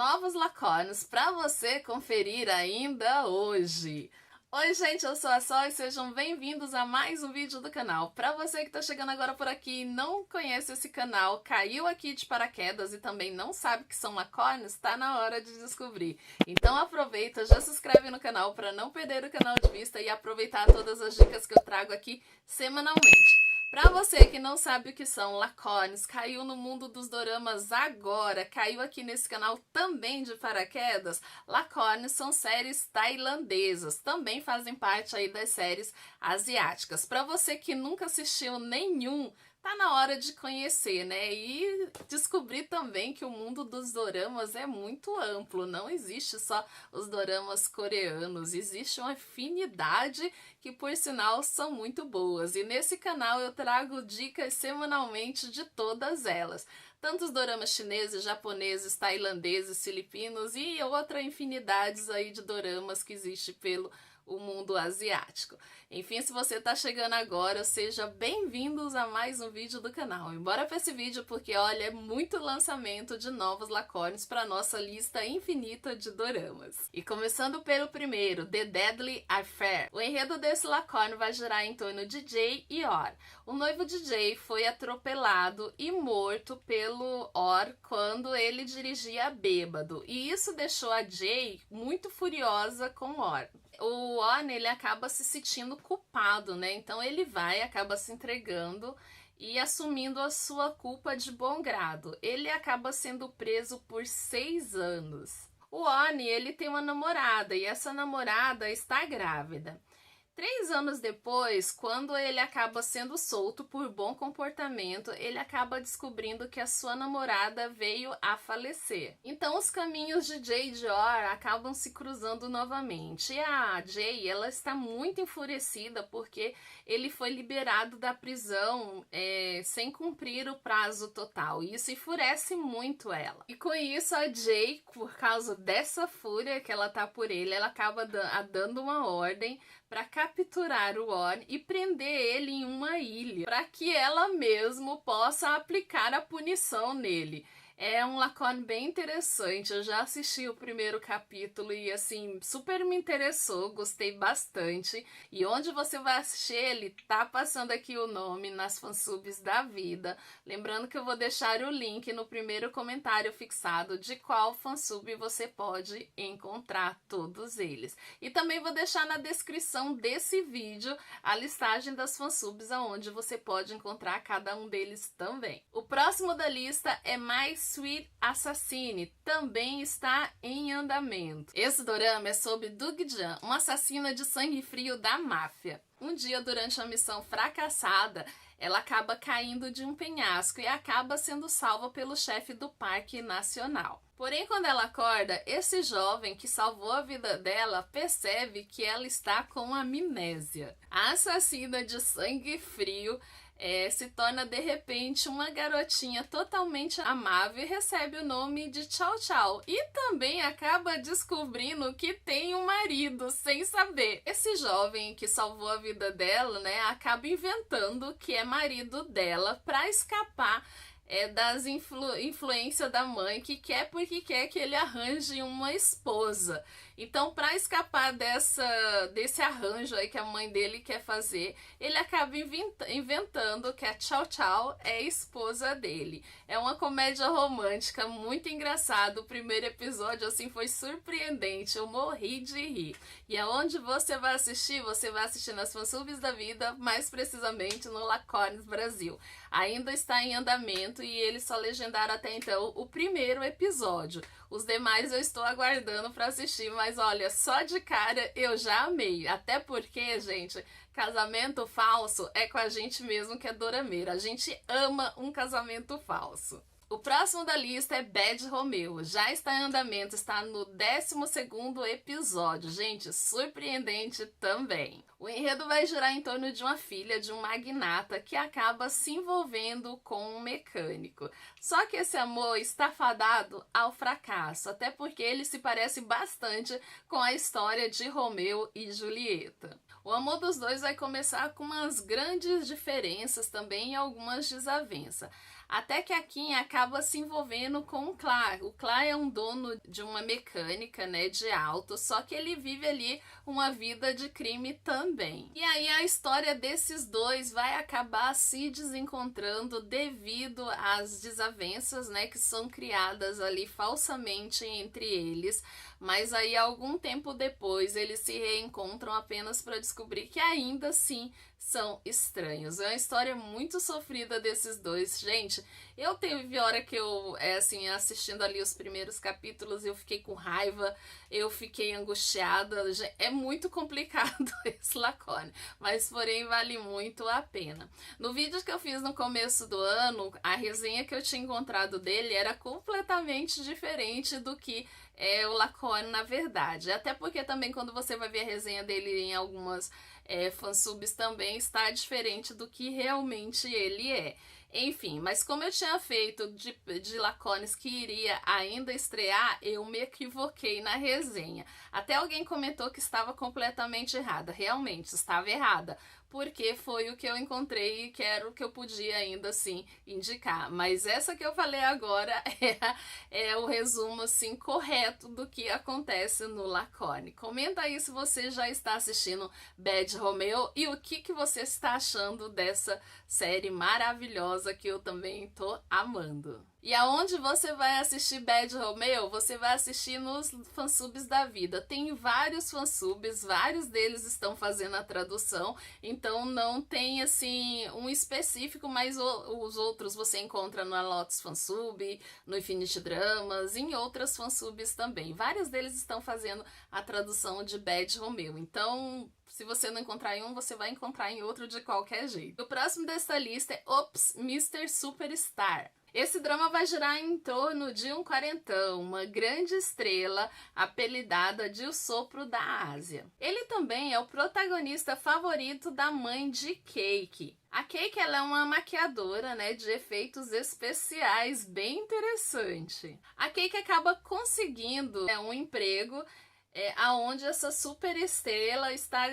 novos lacones para você conferir ainda hoje. Oi gente, eu sou a Sol e sejam bem-vindos a mais um vídeo do canal. Para você que está chegando agora por aqui e não conhece esse canal, caiu aqui de paraquedas e também não sabe o que são lacones, está na hora de descobrir. Então aproveita, já se inscreve no canal para não perder o canal de vista e aproveitar todas as dicas que eu trago aqui semanalmente. Para você que não sabe o que são lacones, caiu no mundo dos doramas agora, caiu aqui nesse canal também de paraquedas, lacones são séries tailandesas, também fazem parte aí das séries asiáticas. Para você que nunca assistiu nenhum, tá na hora de conhecer, né? E descobrir também que o mundo dos doramas é muito amplo. Não existe só os doramas coreanos, existe uma afinidade que, por sinal, são muito boas. E nesse canal eu trago dicas semanalmente de todas elas. Tanto os doramas chineses, japoneses, tailandeses, filipinos e outra infinidades aí de doramas que existe pelo o mundo asiático. Enfim, se você está chegando agora, seja bem-vindos a mais um vídeo do canal. Embora para esse vídeo, porque olha, é muito lançamento de novos lacones para nossa lista infinita de doramas. E começando pelo primeiro, The Deadly Affair. O enredo desse lacone vai girar em torno de Jae e Or. O noivo de Jae foi atropelado e morto pelo Or quando ele dirigia bêbado. E isso deixou a Jae muito furiosa com Or. O On, ele acaba se sentindo culpado, né? Então ele acaba se entregando e assumindo a sua culpa de bom grado. Ele acaba sendo preso por 6 anos. O On, ele tem uma namorada e essa namorada está grávida. 3 anos depois, quando ele acaba sendo solto por bom comportamento, ele acaba descobrindo que a sua namorada veio a falecer. Então os caminhos de Jae e de Or acabam se cruzando novamente. E a Jae, ela está muito enfurecida porque ele foi liberado da prisão sem cumprir o prazo total. E isso enfurece muito ela. E com isso a Jae, por causa dessa fúria que ela tá por ele, ela acaba dando uma ordem para capturar o On e prender ele em uma ilha, para que ela mesmo possa aplicar a punição nele. É um lacone bem interessante, eu já assisti o primeiro capítulo e assim, super me interessou, gostei bastante. E onde você vai assistir ele, tá passando aqui o nome nas fansubs da vida. Lembrando que eu vou deixar o link no primeiro comentário fixado de qual fansub você pode encontrar todos eles. E também vou deixar na descrição desse vídeo a listagem das fansubs aonde você pode encontrar cada um deles também. O próximo da lista é Mais Sweet Assassine, também está em andamento. Esse dorama é sobre Dug-jan, uma assassina de sangue frio da máfia. Um dia, durante uma missão fracassada, ela acaba caindo de um penhasco e acaba sendo salva pelo chefe do Parque Nacional. Porém, quando ela acorda, esse jovem que salvou a vida dela percebe que ela está com amnésia. A assassina de sangue frio se torna de repente uma garotinha totalmente amável e recebe o nome de Chow Chow. E também acaba descobrindo que tem um marido sem saber. Esse jovem que salvou a vida dela, né, acaba inventando que é marido dela para escapar das influências da mãe, que quer porque quer que ele arranje uma esposa. Então, para escapar desse arranjo aí que a mãe dele quer fazer, ele acaba inventando que a Chow Chow é esposa dele. É uma comédia romântica muito engraçada. O primeiro episódio assim foi surpreendente, eu morri de rir. E aonde você vai assistir? Você vai assistir nas fansubs da vida, mais precisamente no Lacones Brasil. Ainda está em andamento e eles só legendaram até então o primeiro episódio. Os demais eu estou aguardando para assistir, mas olha, só de cara eu já amei. Até porque, gente, casamento falso é com a gente mesmo que é dorameira. A gente ama um casamento falso. O próximo da lista é Bad Romeo, já está em andamento, está no 12º episódio, gente, surpreendente também. O enredo vai girar em torno de uma filha de um magnata que acaba se envolvendo com um mecânico. Só que esse amor está fadado ao fracasso, até porque ele se parece bastante com a história de Romeu e Julieta. O amor dos dois vai começar com umas grandes diferenças também e algumas desavenças. até que a Kim acaba se envolvendo com o Clark. O Clark é um dono de uma mecânica, né, de auto, só que ele vive ali uma vida de crime também. E aí a história desses dois vai acabar se desencontrando devido às desavenças, né, que são criadas ali falsamente entre eles. Mas aí algum tempo depois eles se reencontram apenas para descobrir que ainda assim são estranhos. É uma história muito sofrida desses dois. Gente, eu teve hora que eu, assim, assistindo ali os primeiros capítulos, eu fiquei com raiva, eu fiquei angustiada. É muito complicado esse Lacogne, mas porém vale muito a pena. No vídeo que eu fiz no começo do ano, a resenha que eu tinha encontrado dele era completamente diferente do que é o Lacogne na verdade. Até porque também quando você vai ver a resenha dele em algumas fansubs também está diferente do que realmente ele é. Enfim, mas como eu tinha feito de Lacones que iria ainda estrear, eu me equivoquei na resenha. Até alguém comentou que estava completamente errada. Realmente, estava errada, porque foi o que eu encontrei e que era o que eu podia ainda assim indicar. Mas essa que eu falei agora é o resumo assim correto do que acontece no Lacogne. Comenta aí se você já está assistindo Bad Romeo e o que você está achando dessa série maravilhosa que eu também tô amando. E aonde você vai assistir Bad Romeo? Você vai assistir nos fansubs da vida. Tem vários fansubs, vários deles estão fazendo a tradução, então não tem assim um específico, mas os outros você encontra na Lotus Fansub, no Infinity Dramas, em outras fansubs também. Vários deles estão fazendo a tradução de Bad Romeo, então se você não encontrar em um, você vai encontrar em outro de qualquer jeito. O próximo dessa lista é Ops, Mr. Superstar. Esse drama vai girar em torno de um quarentão, uma grande estrela apelidada de O Sopro da Ásia. Ele também é o protagonista favorito da mãe de Cake. A Cake ela é uma maquiadora, né, de efeitos especiais bem interessante. A Cake acaba conseguindo um emprego aonde essa super estrela está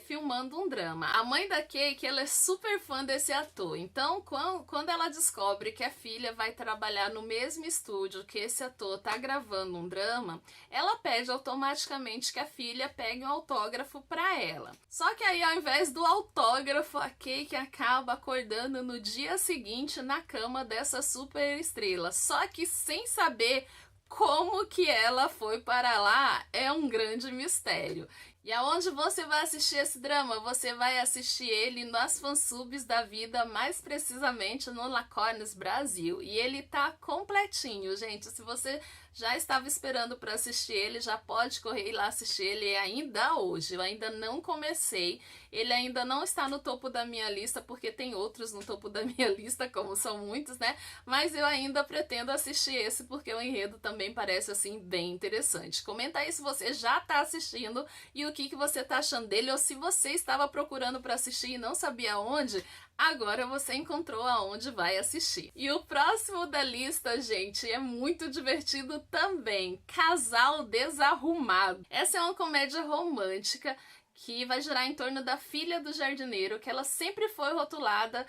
filmando um drama. A mãe da Cake, ela é super fã desse ator, então quando ela descobre que a filha vai trabalhar no mesmo estúdio que esse ator tá gravando um drama, ela pede automaticamente que a filha pegue um autógrafo para ela. Só que aí ao invés do autógrafo, a Cake acaba acordando no dia seguinte na cama dessa super estrela, só que sem saber como que ela foi para lá é um grande mistério. E aonde você vai assistir esse drama? Você vai assistir ele nas fansubs da vida, mais precisamente no Lacones Brasil. E ele tá completinho, gente. Se você já estava esperando para assistir ele, já pode correr lá assistir ele ainda hoje. Eu ainda não comecei. Ele ainda não está no topo da minha lista, porque tem outros no topo da minha lista, como são muitos, né? Mas eu ainda pretendo assistir esse, porque o enredo também parece, assim, bem interessante. Comenta aí se você já tá assistindo e o que você tá achando dele, ou se você estava procurando para assistir e não sabia onde, agora você encontrou aonde vai assistir. E o próximo da lista, gente, é muito divertido também. Casal Desarrumado. Essa é uma comédia romântica que vai girar em torno da filha do jardineiro, que ela sempre foi rotulada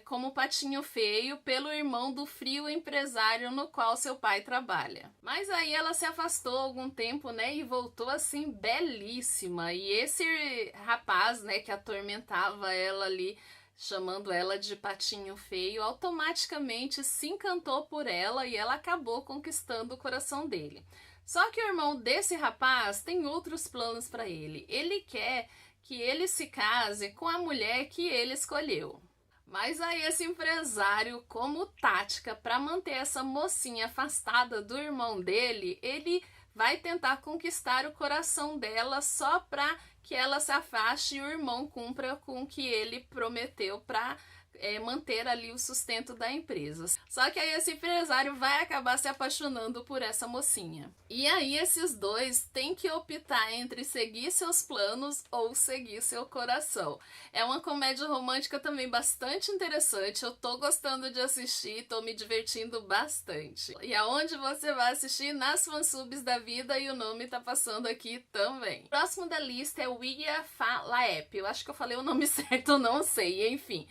como patinho feio pelo irmão do frio empresário no qual seu pai trabalha. Mas aí ela se afastou algum tempo, né, e voltou assim belíssima. E esse rapaz, né, que atormentava ela ali, chamando ela de patinho feio, automaticamente se encantou por ela e ela acabou conquistando o coração dele. Só que o irmão desse rapaz tem outros planos para ele. Ele quer que ele se case com a mulher que ele escolheu. Mas aí esse empresário, como tática para manter essa mocinha afastada do irmão dele, ele vai tentar conquistar o coração dela só para que ela se afaste e o irmão cumpra com o que ele prometeu para manter ali o sustento da empresa. Só que aí esse empresário vai acabar se apaixonando por essa mocinha. E aí esses dois têm que optar entre seguir seus planos ou seguir seu coração. É uma comédia romântica também bastante interessante, eu tô gostando de assistir, tô me divertindo bastante. E aonde você vai assistir? Nas fansubs da vida, e o nome tá passando aqui também. O próximo da lista é Wiya Fa Laep. Eu acho que eu falei o nome certo, eu não sei, enfim.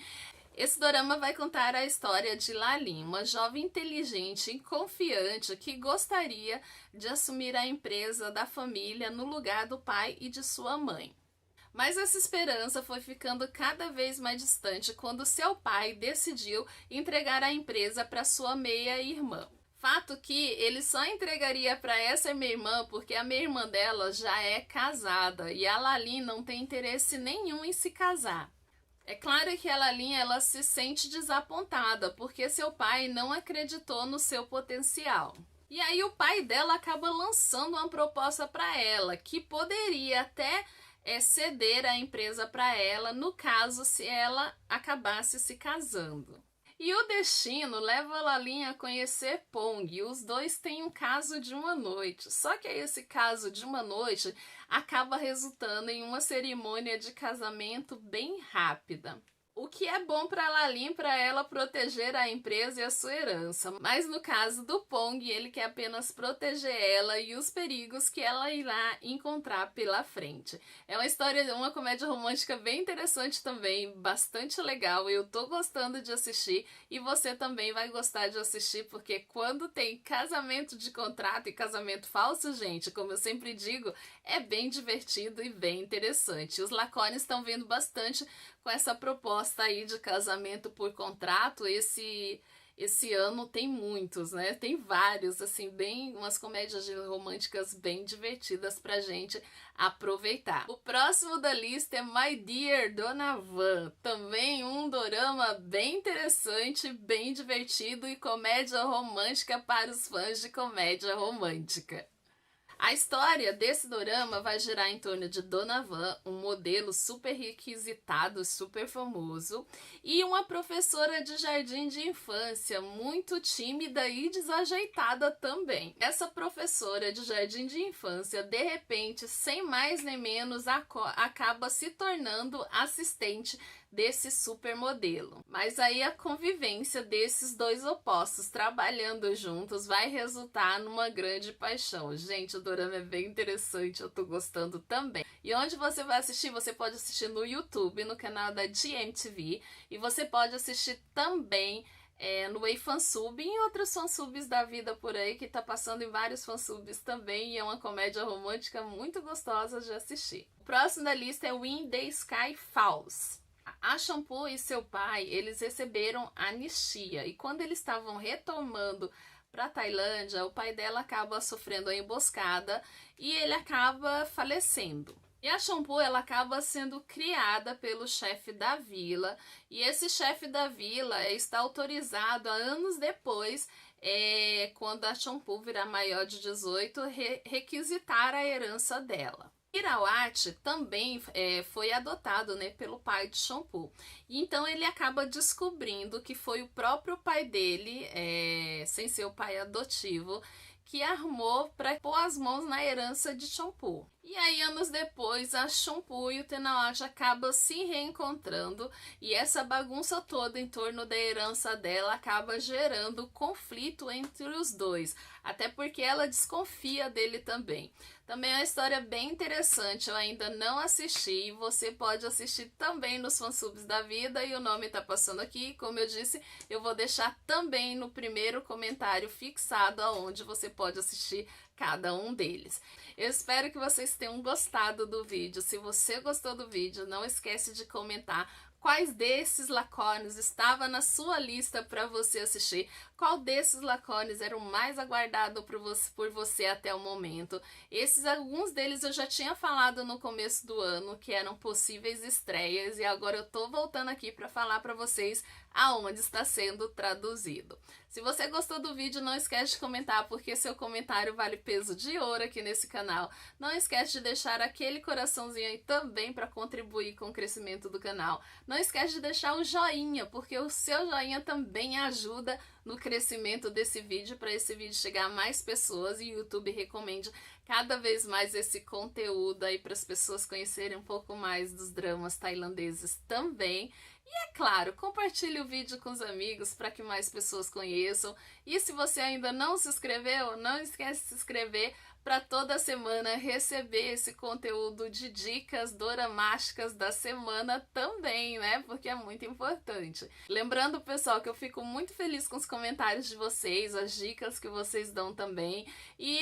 Esse dorama vai contar a história de Lalin, uma jovem inteligente e confiante que gostaria de assumir a empresa da família no lugar do pai e de sua mãe. Mas essa esperança foi ficando cada vez mais distante quando seu pai decidiu entregar a empresa para sua meia-irmã. Fato que ele só entregaria para essa meia-irmã porque a meia-irmã dela já é casada e a Lalin não tem interesse nenhum em se casar. É claro que a Lalin ela se sente desapontada porque seu pai não acreditou no seu potencial. E aí o pai dela acaba lançando uma proposta para ela que poderia até ceder a empresa para ela no caso se ela acabasse se casando. E o destino leva a Lalin a conhecer Pong, e os dois têm um caso de uma noite. Só que esse caso de uma noite acaba resultando em uma cerimônia de casamento bem rápida. O que é bom para Lalin para ela proteger a empresa e a sua herança, mas no caso do Pong ele quer apenas proteger ela e os perigos que ela irá encontrar pela frente. É uma história, uma comédia romântica bem interessante também, bastante legal, eu tô gostando de assistir e você também vai gostar de assistir porque quando tem casamento de contrato e casamento falso, gente, como eu sempre digo, é bem divertido e bem interessante. Os Lacones estão vendo bastante com essa proposta aí de casamento por contrato. Esse ano tem muitos, né? Tem vários, assim, bem umas comédias românticas bem divertidas pra gente aproveitar. O próximo da lista é My Dear Donovan, também um dorama bem interessante, bem divertido e comédia romântica para os fãs de comédia romântica. A história desse dorama vai girar em torno de Donovan, um modelo super requisitado, super famoso, e uma professora de jardim de infância muito tímida e desajeitada também. Essa professora de jardim de infância, de repente, sem mais nem menos, acaba se tornando assistente desse supermodelo. Mas aí a convivência desses dois opostos trabalhando juntos vai resultar numa grande paixão. Gente, o dorama é bem interessante, eu tô gostando também. E onde você vai assistir? Você pode assistir no YouTube, no canal da GMTV, e você pode assistir também no Fansub e em outros fansubs da vida por aí, que tá passando em vários fansubs também, e é uma comédia romântica muito gostosa de assistir. O próximo da lista é When the Sky Falls. A Shampoo e seu pai, eles receberam anistia e quando eles estavam retomando para a Tailândia, o pai dela acaba sofrendo a emboscada e ele acaba falecendo. E a Shampoo, ela acaba sendo criada pelo chefe da vila e esse chefe da vila está autorizado a anos depois, quando a Shampoo virar maior de 18, requisitar a herança dela. Irawat também foi adotado, né, pelo pai de Shampoo. E então ele acaba descobrindo que foi o próprio pai dele, sem ser o pai adotivo, que armou para pôr as mãos na herança de Shampoo. E aí, anos depois, a Shampoo e o Tenawat acabam se reencontrando e essa bagunça toda em torno da herança dela acaba gerando conflito entre os dois, até porque ela desconfia dele também. Também é uma história bem interessante, eu ainda não assisti, você pode assistir também nos fansubs da vida e o nome tá passando aqui, como eu disse, eu vou deixar também no primeiro comentário fixado aonde você pode assistir cada um deles. Eu espero que vocês tenham gostado do vídeo. Se você gostou do vídeo, não esquece de comentar quais desses lacones estava na sua lista para você assistir, qual desses lacones era o mais aguardado por você até o momento. Alguns deles eu já tinha falado no começo do ano, que eram possíveis estreias, e agora eu tô voltando aqui para falar para vocês aonde está sendo traduzido. Se você gostou do vídeo, não esquece de comentar, porque seu comentário vale peso de ouro aqui nesse canal. Não esquece de deixar aquele coraçãozinho aí também para contribuir com o crescimento do canal. Não esquece de deixar o joinha, porque o seu joinha também ajuda no crescimento desse vídeo, para esse vídeo chegar a mais pessoas e o YouTube recomende cada vez mais esse conteúdo aí para as pessoas conhecerem um pouco mais dos dramas tailandeses também. É claro, compartilhe o vídeo com os amigos para que mais pessoas conheçam. E se você ainda não se inscreveu, não esquece de se inscrever para toda semana receber esse conteúdo de dicas doramásticas da semana também, né? Porque é muito importante. Lembrando, pessoal, que eu fico muito feliz com os comentários de vocês, as dicas que vocês dão também e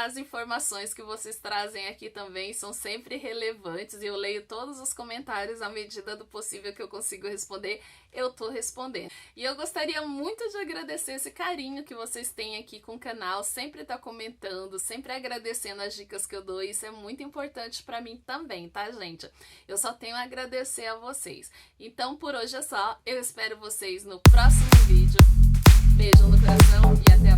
as informações que vocês trazem aqui também são sempre relevantes e eu leio todos os comentários à medida do possível que eu consigo responder, eu tô respondendo. E eu gostaria muito de agradecer esse carinho que vocês têm aqui com o canal, sempre tá comentando, sempre agradecendo as dicas que eu dou, isso é muito importante pra mim também, tá, gente? Eu só tenho a agradecer a vocês. Então, por hoje é só, eu espero vocês no próximo vídeo. Beijo no coração e até